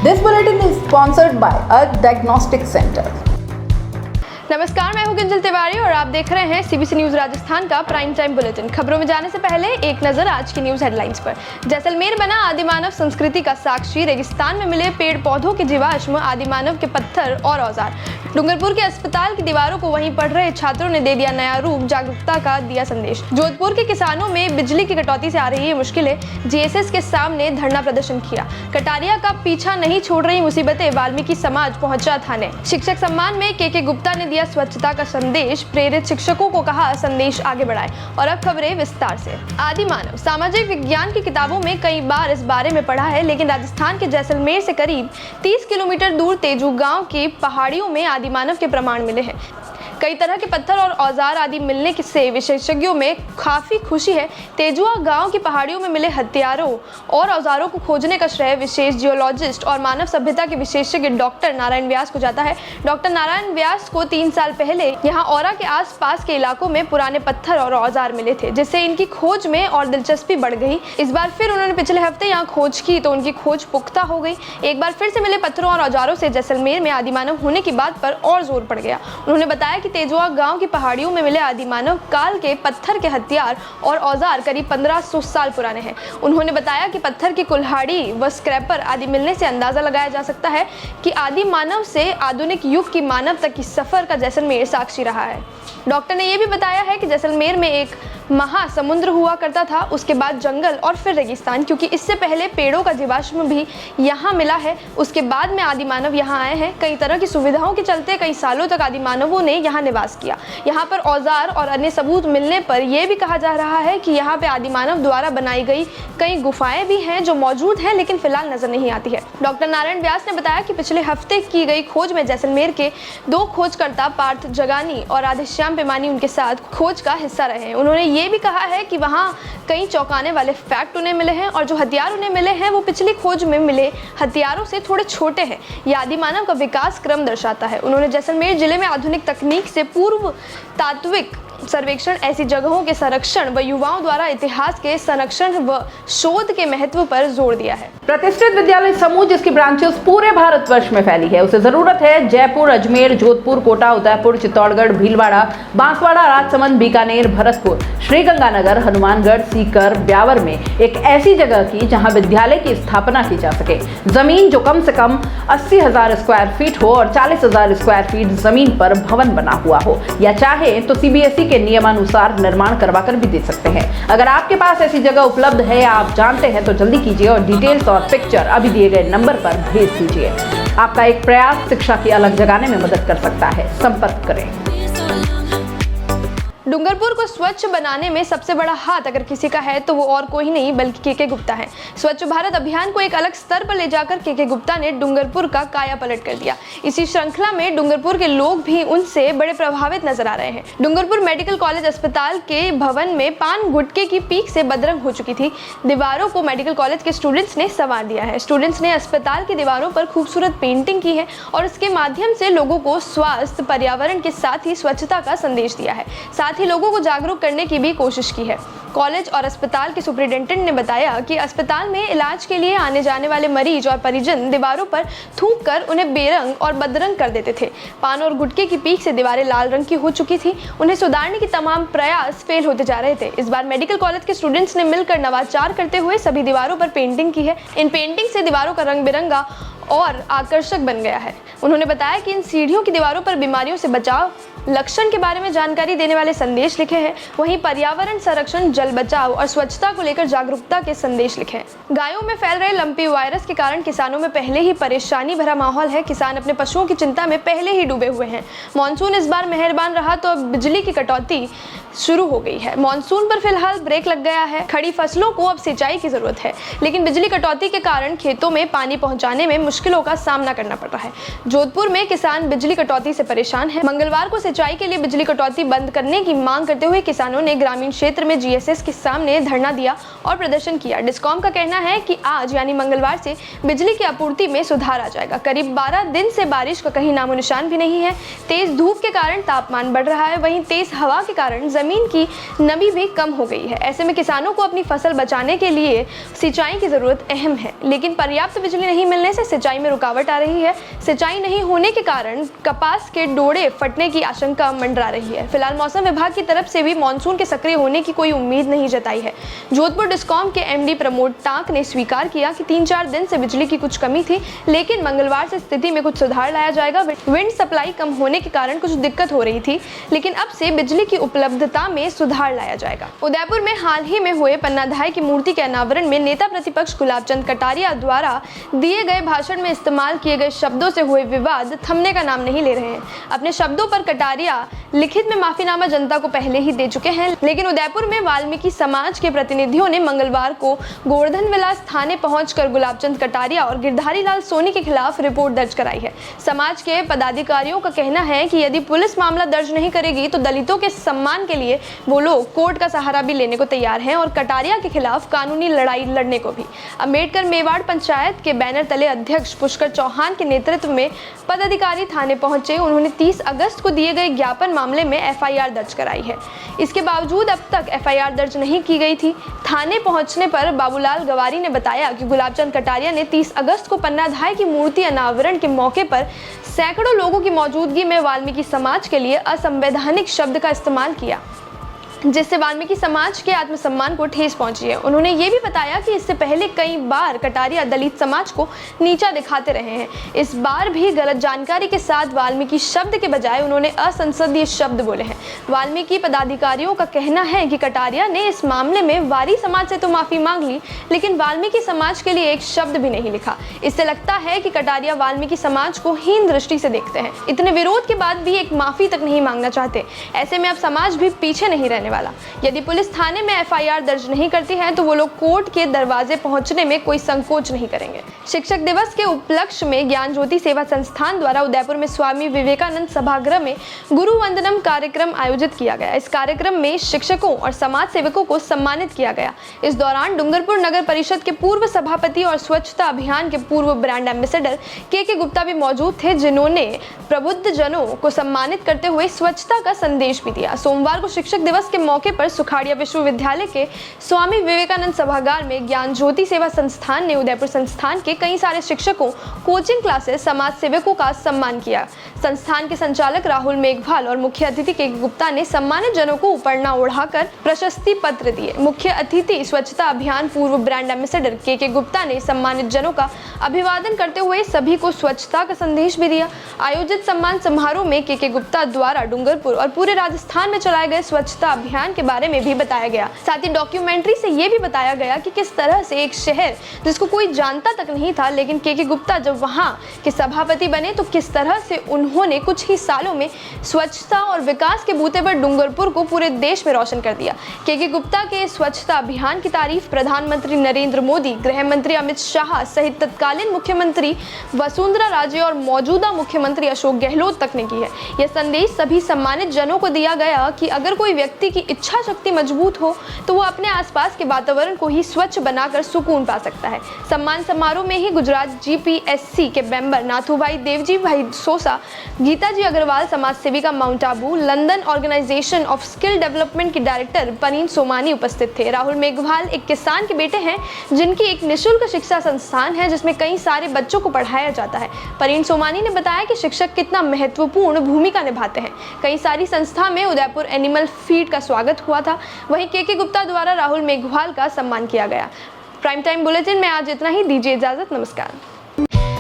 This bulletin is sponsored by a diagnostic center. नमस्कार, मैं हूं गुंजल तिवारी और आप देख रहे हैं सीबीसी न्यूज राजस्थान का प्राइम टाइम बुलेटिन। खबरों में जाने से पहले एक नजर आज की न्यूज हेडलाइंस पर। जैसलमेर बना आदिमानव संस्कृति का साक्षी, रेगिस्तान में मिले पेड़ पौधों के जीवाश्म, आदिमानव के पत्थर और औजार। डूंगरपुर के अस्पताल की दीवारों को वहीं पढ़ रहे छात्रों ने दे दिया नया रूप, जागरूकता का दिया संदेश। जोधपुर के किसानों में बिजली की कटौती से आ रही है मुश्किलें, जीएसएस के सामने धरना प्रदर्शन किया। कटारिया का पीछा नहीं छोड़ रही मुसीबतें, वाल्मीकि समाज पहुंचा थाने। शिक्षक सम्मान में के गुप्ता ने दिया स्वच्छता का संदेश, प्रेरित शिक्षकों को कहा संदेश आगे बढ़ाएं। और अब खबरें विस्तार से। आदिमानव सामाजिक विज्ञान की किताबों में कई बार इस बारे में पढ़ा है, लेकिन राजस्थान के जैसलमेर से करीब 30 किलोमीटर दूर तेजू गांव की पहाड़ियों में आदिमानव के प्रमाण मिले हैं। कई तरह के पत्थर और औजार आदि मिलने से विशेषज्ञों में काफी खुशी है। तेजुआ गांव की पहाड़ियों में मिले हथियारों और औजारों को खोजने का श्रेय विशेष जियोलॉजिस्ट और मानव सभ्यता के विशेषज्ञ डॉक्टर नारायण व्यास को जाता है। डॉक्टर नारायण व्यास को 3 साल पहले यहाँ औरा के आसपास के इलाकों में पुराने पत्थर और औजार मिले थे, जिससे इनकी खोज में और दिलचस्पी बढ़ गई। इस बार फिर उन्होंने पिछले हफ्ते यहाँ खोज की तो उनकी खोज पुख्ता हो गई। एक बार फिर से मिले पत्थरों और औजारों से जैसलमेर में आदिमानव होने की बात पर और जोर पड़ गया। उन्होंने बताया कि तेजुआ गांव की पहाड़ियों में मिले आदिमानव काल के पत्थर के हथियार और औजार करीब 1500 साल पुराने हैं। उन्होंने बताया कि पत्थर की कुल्हाड़ी व स्क्रैपर आदि मिलने से अंदाजा लगाया जा सकता है कि आदि मानव से आधुनिक युग की मानव तक की सफर का जैसलमेर साक्षी रहा है। डॉक्टर ने यह भी बताया है कि जैसलमेर में एक महासमुद्र हुआ करता था, उसके बाद जंगल और फिर रेगिस्तान, क्योंकि इससे पहले पेड़ों का जीवाश्म भी यहाँ मिला है। उसके बाद में आदिमानव यहाँ आए हैं। कई तरह की सुविधाओं के चलते कई सालों तक आदिमानवों ने यहाँ निवास किया। यहाँ पर औजार और अन्य सबूत मिलने पर यह भी कहा जा रहा है कि यहाँ पे आदिमानव द्वारा बनाई गई कई गुफाएं भी हैं जो मौजूद हैं, लेकिन फिलहाल नजर नहीं आती है। डॉक्टर नारायण व्यास ने बताया कि पिछले हफ्ते की गई खोज में जैसलमेर के 2 खोजकर्ता पार्थ जगानी और राधेश्याम पेमानी उनके साथ खोज का हिस्सा रहे हैं। उन्होंने ये भी कहा है कि वहाँ कई चौंकाने वाले फैक्ट उन्हें मिले हैं और जो हथियार उन्हें मिले हैं वो पिछली खोज में मिले हथियारों से थोड़े छोटे हैं। यह आदिमानव का विकास क्रम दर्शाता है। उन्होंने जैसलमेर जिले में आधुनिक तकनीक से पूर्व तात्विक सर्वेक्षण, ऐसी जगहों के संरक्षण व युवाओं द्वारा इतिहास के संरक्षण व शोध के महत्व पर जोर दिया है। प्रतिष्ठित विद्यालय समूह जिसकी ब्रांचेस पूरे भारतवर्ष में फैली है, उसे जरूरत है जयपुर, अजमेर, जोधपुर, कोटा, उदयपुर, चित्तौड़गढ़, भीलवाड़ा, बांसवाड़ा, राजसमंद, बीकानेर, भरतपुर, श्रीगंगानगर, हनुमानगढ़, सीकर, ब्यावर में एक ऐसी जगह की जहां विद्यालय की स्थापना की जा सके। जमीन जो कम से कम 80,000 स्क्वायर फीट हो और 40,000 स्क्वायर फीट जमीन पर भवन बना हुआ हो, या चाहे तो सीबीएसई के नियमानुसार निर्माण करवा कर भी दे सकते हैं। अगर आपके पास ऐसी जगह उपलब्ध है या आप जानते हैं तो जल्दी कीजिए और डिटेल्स और पिक्चर अभी दिए गए नंबर पर भेज दीजिए। आपका एक प्रयास शिक्षा की अलग जगाने में मदद कर सकता है। संपर्क करें। डूंगरपुर को स्वच्छ बनाने में सबसे बड़ा हाथ अगर किसी का है तो वो और कोई नहीं बल्कि के गुप्ता है। स्वच्छ भारत अभियान को एक अलग स्तर पर ले जाकर के गुप्ता ने डूंगरपुर का काया पलट कर दिया। इसी श्रृंखला में डूंगरपुर के लोग भी उनसे बड़े प्रभावित नजर आ रहे हैं। डूंगरपुर मेडिकल कॉलेज अस्पताल के भवन में पान गुटके की पीक से बदरंग हो चुकी थी। दीवारों को मेडिकल कॉलेज के स्टूडेंट्स ने संवार दिया है। स्टूडेंट्स ने अस्पताल की दीवारों पर खूबसूरत पेंटिंग की है और इसके माध्यम से लोगों को स्वास्थ्य, पर्यावरण के साथ ही स्वच्छता का संदेश दिया है। साथ ही लोगों को जागरूक करने की भी कोशिश की है। कॉलेज और अस्पताल के सुपरिटेंडेंट ने बताया कि अस्पताल में इलाज के लिए आने जाने वाले मरीज और परिजन दीवारों पर थूक कर उन्हें बेरंग और बदरंग कर देते थे। पान और गुटके की पीक से दीवारें लाल रंग की हो चुकी थी। उन्हें सुधारने की तमाम प्रयास फेल होते जा रहे थे। इस बार मेडिकल कॉलेज के स्टूडेंट्स ने मिलकर नवाचार करते हुए सभी दीवारों पर पेंटिंग की है। इन पेंटिंग से दीवारों का रंग बिरंगा और आकर्षक बन गया है। उन्होंने बताया कि इन सीढ़ियों की दीवारों पर बीमारियों से बचाव, लक्षण के बारे में जानकारी देने वाले संदेश लिखे हैं। वहीं पर्यावरण संरक्षण, जल बचाव और स्वच्छता को लेकर जागरूकता के संदेश लिखे हैं। गायों में फैल रहे लंपी वायरस के कारण किसानों में पहले ही परेशानी भरा माहौल है। किसान अपने पशुओं की चिंता में पहले ही डूबे हुए हैं। मानसून इस बार मेहरबान रहा तो अब बिजली की कटौती शुरू हो गई है। मानसून पर फिलहाल ब्रेक लग गया है। खड़ी फसलों को अब सिंचाई की जरूरत है, लेकिन बिजली कटौती के कारण खेतों में पानी पहुंचाने में मुश्किलों का सामना करना पड़ रहा है। जोधपुर में किसान बिजली कटौती से परेशान है। मंगलवार को सिंचाई के लिए बिजली कटौती बंद करने की मांग करते हुए किसानों ने ग्रामीण क्षेत्र में जीएसएस के सामने धरना दिया और प्रदर्शन किया। डिस्कॉम का कहना है कि आज यानी मंगलवार से बिजली की आपूर्ति में सुधार आ जाएगा। करीब 12 दिन से बारिश का कहीं नामो निशान भी नहीं है। तेज धूप के कारण तापमान बढ़ रहा है, वहीं तेज हवा के कारण जमीन की नमी भी कम हो गई है। ऐसे में किसानों को अपनी फसल बचाने के लिए सिंचाई की जरूरत अहम है, लेकिन पर्याप्त बिजली नहीं मिलने से सिंचाई में रुकावट आ रही है। सिंचाई नहीं होने के कारण कपास के डोड़े फटने की आशंका मंडरा रही है। फिलहाल मौसम विभाग की तरफ से भी मानसून के सक्रिय होने की कोई उम्मीद नहीं जताई है। जोधपुर डिस्कॉम के एमडी प्रमोद टांक ने स्वीकार किया कि 3-4 दिन से बिजली की कुछ कमी थी, लेकिन मंगलवार से स्थिति में कुछ सुधार लाया जाएगा। विंड सप्लाई कम होने के कारण कुछ दिक्कत हो रही थी, लेकिन अब से बिजली की उपलब्धता में सुधार लाया जाएगा। उदयपुर में हाल ही में हुए पन्नाधाय की मूर्ति के अनावरण में नेता प्रतिपक्ष गुलाबचंद कटारिया द्वारा दिए गए भाषण में इस्तेमाल किए गए शब्दों से हुए विवाद थमने का नाम नहीं ले रहे हैं। अपने शब्दों पर कटारिया लिखित में माफीनामा जनता को पहले ही दे चुके हैं, लेकिन उदयपुर में वाल्मीकि समाज के प्रतिनिधियों ने मंगलवार को गोवर्धन विलास थाने पहुंचकर गुलाबचंद कटारिया और गिरधारी लाल सोनी के खिलाफ रिपोर्ट दर्ज कराई है। समाज के पदाधिकारियों का कहना है कि यदि पुलिस मामला दर्ज नहीं करेगी तो दलितों के सम्मान के लिए वो लोग कोर्ट का सहारा भी लेने को तैयार हैं और कटारिया के खिलाफ कानूनी लड़ाई लड़ने को भी। अम्बेडकर मेवाड़ पंचायत के बैनर तले अध्यक्ष पुष्कर चौहान के नेतृत्व में पदाधिकारी थाने पहुंचे। उन्होंने 30 अगस्त को दिए गए ज्ञापन मामले में एफआईआर दर्ज कराई है। इसके बावजूद अब तक एफआईआर दर्ज नहीं की गई थी। थाने पहुंचने पर बाबूलाल गवारी ने बताया कि गुलाबचंद कटारिया ने 30 अगस्त को पन्नाधाय की मूर्ति अनावरण के मौके पर सैकड़ों लोगों की मौजूदगी में वाल्मीकि समाज के लिए असंवैधानिक शब्द का इस्तेमाल किया, जिससे वाल्मीकि समाज के आत्मसम्मान को ठेस पहुंची है। उन्होंने ये भी बताया कि इससे पहले कई बार कटारिया दलित समाज को नीचा दिखाते रहे हैं। इस बार भी गलत जानकारी के साथ वाल्मीकि शब्द के बजाय उन्होंने असंसदीय शब्द बोले हैं। वाल्मीकि पदाधिकारियों का कहना है कि कटारिया ने इस मामले में वारी समाज से तो माफी मांग ली, लेकिन वाल्मीकि समाज के लिए एक शब्द भी नहीं लिखा। इससे लगता है कि कटारिया वाल्मीकि समाज को हीन दृष्टि से देखते हैं। इतने विरोध के बाद भी एक माफी तक नहीं मांगना चाहते। ऐसे में अब समाज भी पीछे नहीं रहने वाला। यदि पुलिस थाने में एफआईआर दर्ज नहीं करती है तो वो लोग कोर्ट के दरवाजे पहुंचने में कोई संकोच नहीं करेंगे। शिक्षक दिवस के उपलक्ष्य में ज्ञान ज्योति सेवा संस्थान द्वारा उदयपुर में स्वामी विवेकानंद सभागृह में गुरु वंदनम कार्यक्रम आयोजित किया गया। इस कार्यक्रम में शिक्षकों और समाज सेवकों को सम्मानित किया गया। इस दौरान डूंगरपुर नगर परिषद के पूर्व सभापति और स्वच्छता अभियान के पूर्व ब्रांड एम्बेसडर के गुप्ता भी मौजूद थे, जिन्होंने प्रबुद्ध जनों को सम्मानित करते हुए स्वच्छता का संदेश भी दिया। सोमवार को शिक्षक दिवस के मौके पर सुखाड़िया विश्वविद्यालय के स्वामी विवेकानंद सभागार में ज्ञान ज्योति सेवा संस्थान ने उदयपुर संस्थान के कई सारे शिक्षकों, कोचिंग क्लासेस, समाज सेवकों का सम्मान किया। संस्थान के संचालक राहुल मेघवाल और मुख्य अतिथि के गुप्ता ने सम्मानित जनों को उपरना ओढ़ाकर प्रशस्ति पत्र दिए। मुख्य अतिथि स्वच्छता अभियान पूर्व ब्रांड एम्बेसडर के गुप्ता ने सम्मानित जनों का अभिवादन करते हुए सभी को स्वच्छता का संदेश भी दिया। आयोजित सम्मान समारोह में के गुप्ता द्वारा डूंगरपुर और पूरे राजस्थान में चलाए गए स्वच्छता अभियान के बारे में भी बताया गया। साथ ही डॉक्यूमेंट्री से ये भी बताया गया कि किस तरह से एक शहर जिसको कोई जानता तक नहीं था, लेकिन के गुप्ता जब वहाँ के सभापति बने तो किस तरह से उन्होंने कुछ ही सालों में स्वच्छता और विकास के बूते पर डूंगरपुर को पूरे देश में रोशन कर दिया। के गुप्ता के स्वच्छता अभियान की तारीफ प्रधानमंत्री नरेंद्र मोदी, गृह मंत्री अमित शाह सहित तत्कालीन मुख्यमंत्री वसुंधरा राजे और मौजूदा मुख्यमंत्री अशोक गहलोत तक ने की है। यह संदेश सभी सम्मानित जनों को दिया गया कि अगर कोई व्यक्ति की इच्छा शक्ति मजबूत हो तो वो अपने आसपास के वातावरण को ही स्वच्छ बनाकर सुकून पा सकता है। सम्मान समारोह में ही गुजरात जीपीएससी के मेंबर नाथूभाई देवजी भाई सोसा, गीताजी अग्रवाल समाज सेविका Mount Abu, London organisation of skill development की डायरेक्टर पनीन सोमानी उपस्थित थे। राहुल मेघवाल एक किसान के बेटे हैं जिनकी एक निःशुल्क शिक्षा संस्थान है जिसमें कई सारे बच्चों को पढ़ाया जाता है। पनीन सोमानी ने बताया कि शिक्षक कितना महत्वपूर्ण भूमिका निभाते हैं। कई सारी संस्था में उदयपुर एनिमल फीड का स्वागत हुआ था। वहीं के गुप्ता द्वारा राहुल मेघवाल का सम्मान किया गया। प्राइम टाइम बुलेटिन में आज इतना ही। दीजिए इजाजत। नमस्कार।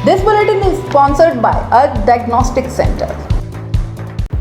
This bulletin is sponsored by earth diagnostic centre.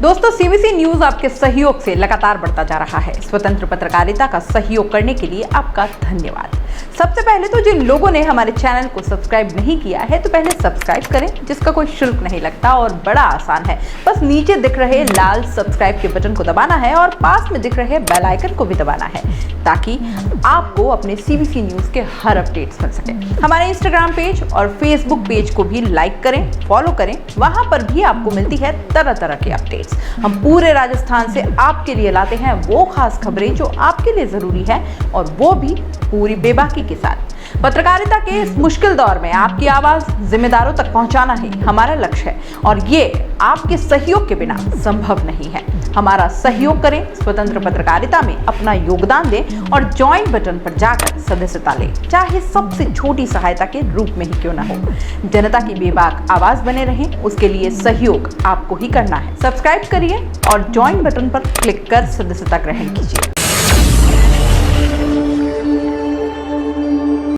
दोस्तों, सीबीसी न्यूज आपके सहयोग से लगातार बढ़ता जा रहा है। स्वतंत्र पत्रकारिता का सहयोग करने के लिए आपका धन्यवाद। सबसे पहले तो जिन लोगों ने हमारे चैनल को सब्सक्राइब नहीं किया है तो पहले सब्सक्राइब करें, जिसका कोई शुल्क नहीं लगता और बड़ा आसान है। बस नीचे दिख रहे लाल सब्सक्राइब के बटन को दबाना है और पास में दिख रहे बेल आइकन को भी दबाना है ताकि आपको अपने सीबीसी न्यूज के हर अपडेट्स मिल सके। हमारे इंस्टाग्राम पेज और फेसबुक पेज को भी लाइक करें, फॉलो करें। वहां पर भी आपको मिलती है तरह तरह के अपडेट्स। हम पूरे राजस्थान से आपके लिए लाते हैं वो खास खबरें जो आपके लिए जरूरी है और वो भी पूरी बेबाकी के साथ। पत्रकारिता के इस मुश्किल दौर में आपकी आवाज जिम्मेदारों तक पहुंचाना ही हमारा लक्ष्य है और ये आपके सहयोग के बिना संभव नहीं है। हमारा सहयोग करें, स्वतंत्र पत्रकारिता में अपना योगदान दें और ज्वाइन बटन पर जाकर सदस्यता लें, चाहे सबसे छोटी सहायता के रूप में ही क्यों न हो। जनता की बेबाक आवाज बने रहें, उसके लिए सहयोग आपको ही करना है। सब्सक्राइब करिए और ज्वाइन बटन पर क्लिक कर सदस्यता ग्रहण कीजिए।